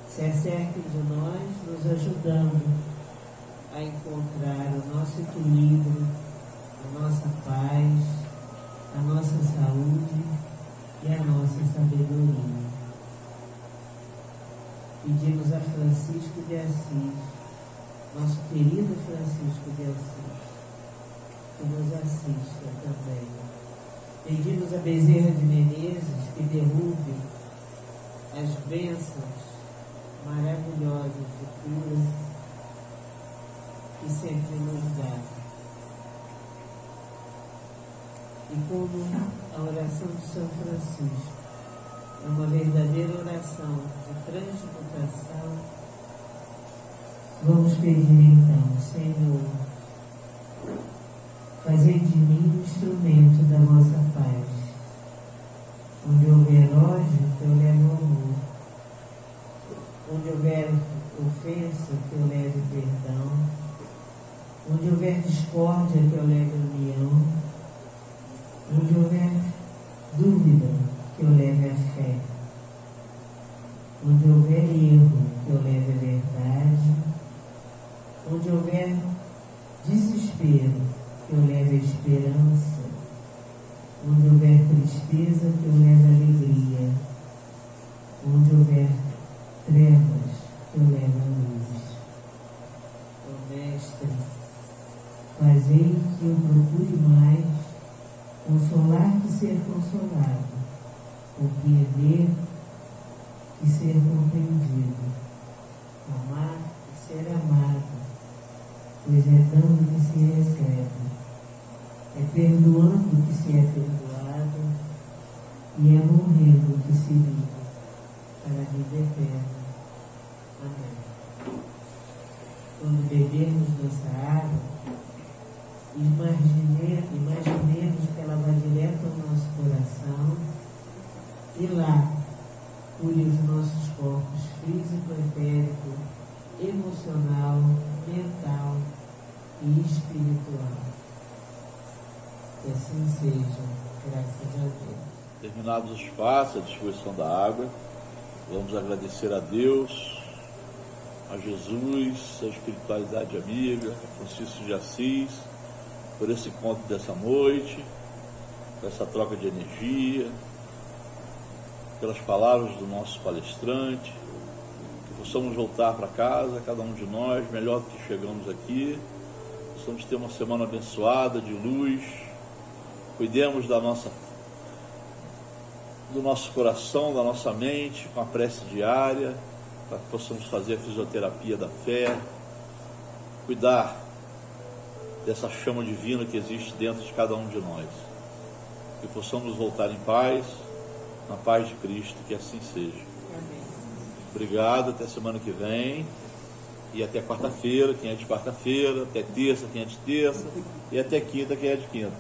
Se acerquem de nós, nos ajudando a encontrar o nosso equilíbrio, a nossa paz, a nossa saúde e a nossa sabedoria. Pedimos a Francisco de Assis, nosso querido Francisco de Assis, que nos assista também. Pedimos a Bezerra de Menezes que derrube as bênçãos maravilhosas de cura que sempre nos dá. E como a oração de São Francisco, É uma verdadeira oração de transmutação. Vamos pedir então, Senhor, fazei de mim um instrumento da vossa paz. Onde houver ódio, que eu leve o amor. Onde houver ofensa, que eu leve perdão. Onde houver discórdia, que eu leve união. Onde houver dúvida, que eu leve a fé. Onde houver erro, que eu leve a verdade. Onde houver desespero, que eu leve a esperança. Onde houver tristeza, que eu leve a alegria. Onde houver trevas, que eu leve a luz. Ó Mestre, fazei que eu procure mais consolar que ser consolado, compreender que ser compreendido, amar que ser amado, pois é dando que se recebe, é perdoando que se é perdoado, e é morrendo que se vive para a vida eterna. Amém. Quando bebermos dessa água, imaginemos que ela vai direto ao nosso coração e lá cure os nossos corpos físico, etérico, emocional, mental e espiritual. Que assim seja, graças a Deus. Terminados os passos, a distribuição da água, vamos agradecer a Deus, a Jesus, a espiritualidade amiga, a Francisco de Assis, por esse encontro dessa noite, por essa troca de energia, pelas palavras do nosso palestrante, que possamos voltar para casa, cada um de nós, melhor do que chegamos aqui, possamos ter uma semana abençoada, de luz, cuidemos do nosso coração, da nossa mente, com a prece diária, para que possamos fazer a fisioterapia da fé, cuidar dessa chama divina que existe dentro de cada um de nós, que possamos voltar em paz, na paz de Cristo, que assim seja. Amém. Obrigado, até semana que vem, e até quarta-feira, quem é de quarta-feira, até terça, quem é de terça, e até quinta, quem é de quinta.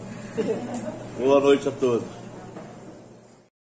Boa noite a todos.